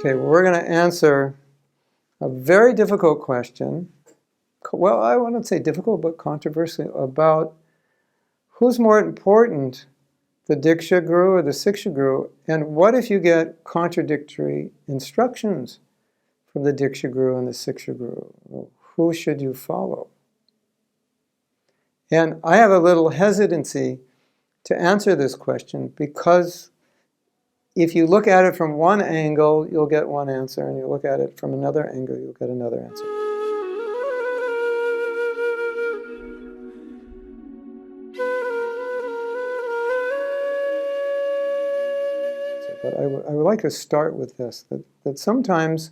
Okay, well, we're going to answer a very difficult question. Well, I wouldn't say difficult, but controversial, about who's more important, the Diksha Guru or the Siksha Guru, and what if you get contradictory instructions from the Diksha Guru and the Siksha Guru? Who should you follow? And I have a little hesitancy to answer this question because if you look at it from one angle, you'll get one answer, and you look at it from another angle, you'll get another answer. But I would like to start with this, that sometimes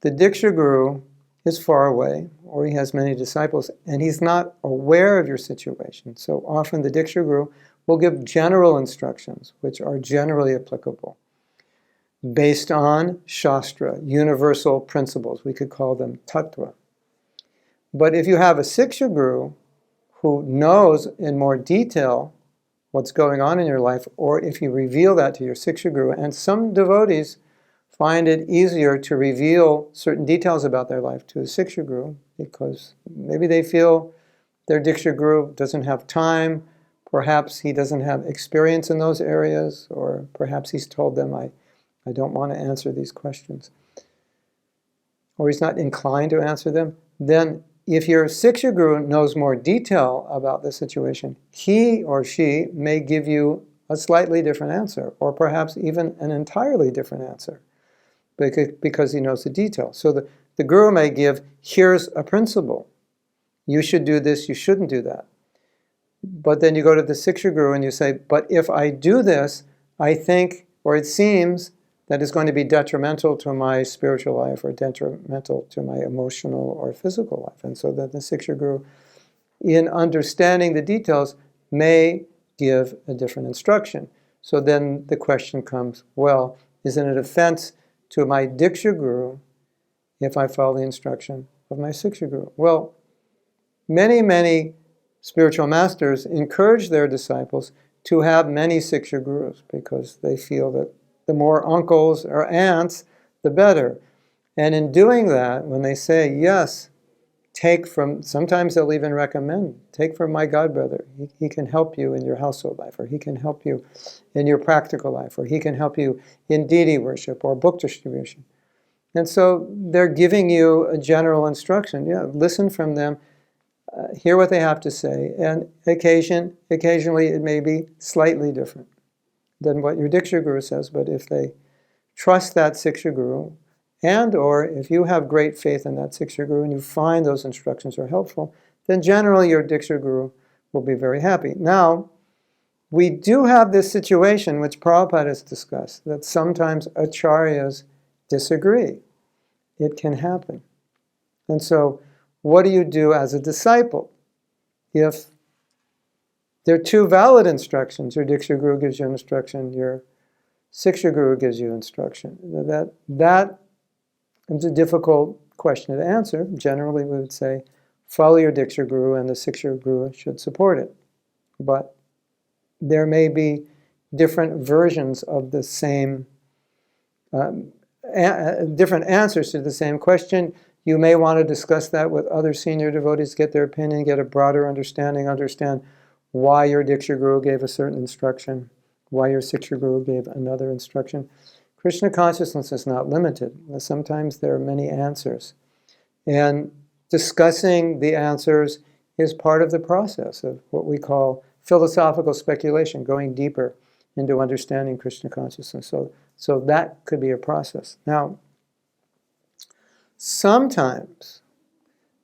the Diksha Guru is far away, or he has many disciples, and he's not aware of your situation. So often the Diksha Guru will give general instructions, which are generally applicable, based on Shastra, universal principles. We could call them tattva. But if you have a Siksha Guru who knows in more detail what's going on in your life, or if you reveal that to your Siksha Guru, and some devotees find it easier to reveal certain details about their life to the Siksha Guru because maybe they feel their Diksha Guru doesn't have time, perhaps he doesn't have experience in those areas, or perhaps he's told them, I don't want to answer these questions, or he's not inclined to answer them. Then if your Siksha Guru knows more detail about the situation, he or she may give you a slightly different answer, or perhaps even an entirely different answer, because he knows the detail. So the Guru may give, here's a principle. You should do this, you shouldn't do that. But then you go to the Siksha Guru and you say, but if I do this, I think, or it seems, that is going to be detrimental to my spiritual life or detrimental to my emotional or physical life. And so that the Siksha Guru, in understanding the details, may give a different instruction. So then the question comes, well, is it an offense to my Diksha Guru if I follow the instruction of my Siksha Guru? Well, many spiritual masters encourage their disciples to have many Siksha Gurus because they feel that the more uncles or aunts, the better. And in doing that, when they say, yes, take from, sometimes they'll even recommend, take from my godbrother. He can help you in your household life, or he can help you in your practical life, or he can help you in deity worship or book distribution. And so they're giving you a general instruction. Yeah, listen from them, hear what they have to say, and occasionally it may be slightly different than what your Diksha Guru says, but if they trust that Siksha Guru, and or if you have great faith in that Siksha Guru and you find those instructions are helpful, then generally your Diksha Guru will be very happy. Now, we do have this situation, which Prabhupada has discussed, that sometimes acharyas disagree. It can happen. And so, what do you do as a disciple? If there are two valid instructions, your Diksha Guru gives you instruction, your Siksha Guru gives you instruction. That is a difficult question to answer. Generally, we would say, follow your Diksha Guru and the Siksha Guru should support it. But there may be different versions of the same, different answers to the same question. You may want to discuss that with other senior devotees, get their opinion, get a broader understand why your Diksha Guru gave a certain instruction, why your Siksha Guru gave another instruction. Krishna consciousness is not limited. Sometimes there are many answers. And discussing the answers is part of the process of what we call philosophical speculation, going deeper into understanding Krishna consciousness. So that could be a process. Now, sometimes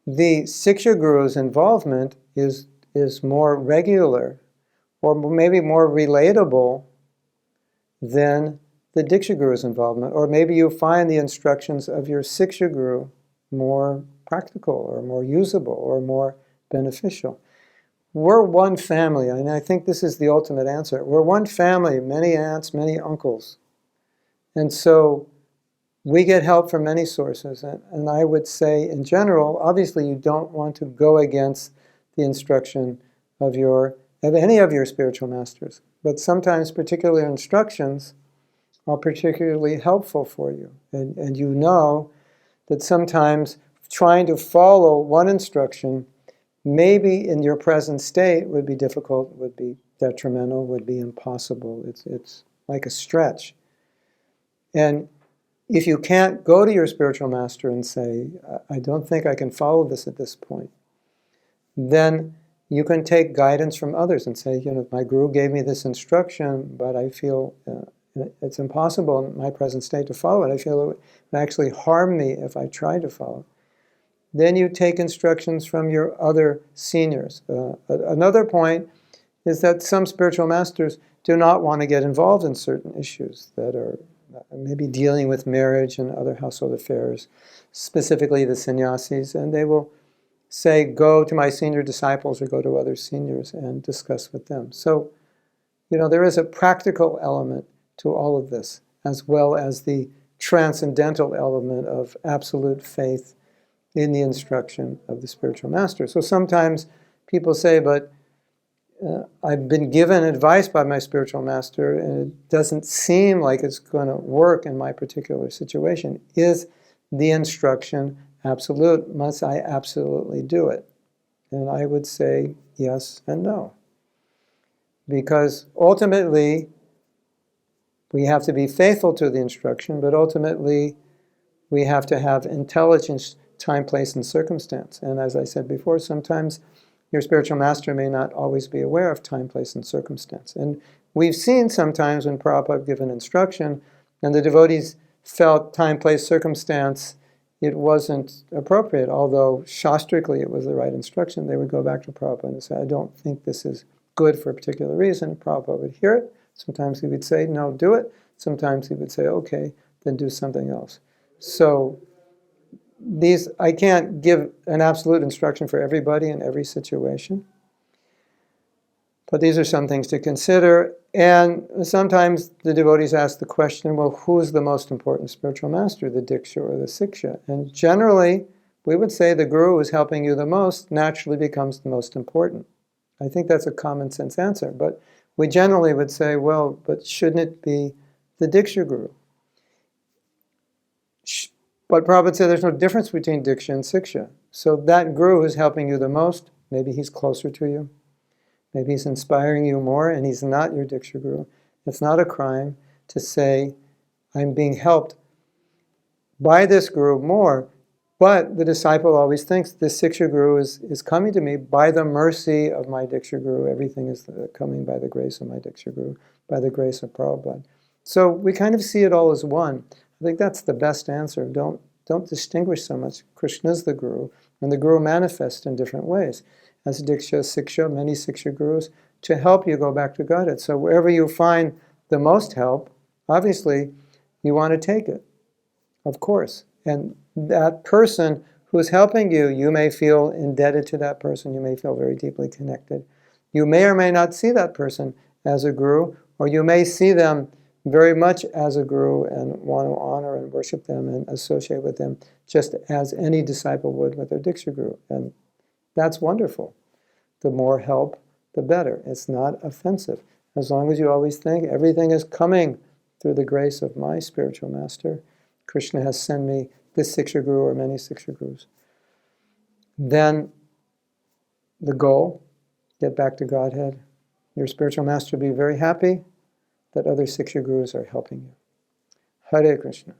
the Siksha Guru's involvement is more regular or maybe more relatable than the Diksha Guru's involvement. Or maybe you find the instructions of your Siksha Guru more practical or more usable or more beneficial. We're one family, and I think this is the ultimate answer. We're one family, many aunts, many uncles. And so we get help from many sources. And I would say, in general, obviously you don't want to go against the instruction of any of your spiritual masters. But sometimes particular instructions are particularly helpful for you. And you know that sometimes trying to follow one instruction maybe in your present state would be difficult, would be detrimental, would be impossible. It's like a stretch. And if you can't go to your spiritual master and say, I don't think I can follow this at this point, then you can take guidance from others and say, my guru gave me this instruction, but I feel it's impossible in my present state to follow it. I feel it would actually harm me if I try to follow it. Then you take instructions from your other seniors. Another point is that some spiritual masters do not want to get involved in certain issues that are maybe dealing with marriage and other household affairs, specifically the sannyasis, and they will say, go to my senior disciples or go to other seniors and discuss with them. So, there is a practical element to all of this, as well as the transcendental element of absolute faith in the instruction of the spiritual master. So sometimes people say, but I've been given advice by my spiritual master and it doesn't seem like it's going to work in my particular situation. Is the instruction absolute? Must I absolutely do it? And I would say yes and no. Because ultimately, we have to be faithful to the instruction, but ultimately, we have to have intelligence, time, place, and circumstance. And as I said before, sometimes your spiritual master may not always be aware of time, place, and circumstance. And we've seen sometimes when Prabhupada given instruction, and the devotees felt time, place, circumstance, it wasn't appropriate, although shastrically it was the right instruction, they would go back to Prabhupada and say, I don't think this is good for a particular reason. Prabhupada would hear it. Sometimes he would say, no, do it. Sometimes he would say, okay, then do something else. So I can't give an absolute instruction for everybody in every situation. But these are some things to consider. And sometimes the devotees ask the question, well, who's the most important spiritual master, the Diksha or the Siksha? And generally, we would say the guru who is helping you the most naturally becomes the most important. I think that's a common sense answer. But we generally would say, well, but shouldn't it be the Diksha Guru? But Prabhupada said there's no difference between Diksha and Siksha. So that guru who's helping you the most, maybe he's closer to you. Maybe he's inspiring you more, and he's not your Diksha Guru. It's not a crime to say, I'm being helped by this guru more, but the disciple always thinks this Siksha Guru is coming to me by the mercy of my Diksha Guru. Everything is coming by the grace of my Diksha Guru, by the grace of Prabhupada. So we kind of see it all as one. I think that's the best answer. Don't distinguish so much. Krishna's the guru, and the guru manifests in different ways. As Diksha, Siksha, many Siksha gurus, to help you go back to Godhead. So wherever you find the most help, obviously, you want to take it, of course. And that person who's helping you, you may feel indebted to that person. You may feel very deeply connected. You may or may not see that person as a guru, or you may see them very much as a guru and want to honor and worship them and associate with them just as any disciple would with their Diksha Guru. And that's wonderful. The more help, the better. It's not offensive. As long as you always think everything is coming through the grace of my spiritual master, Krishna has sent me this Siksha Guru or many Siksha Gurus. Then the goal, get back to Godhead. Your spiritual master will be very happy that other Siksha Gurus are helping you. Hare Krishna.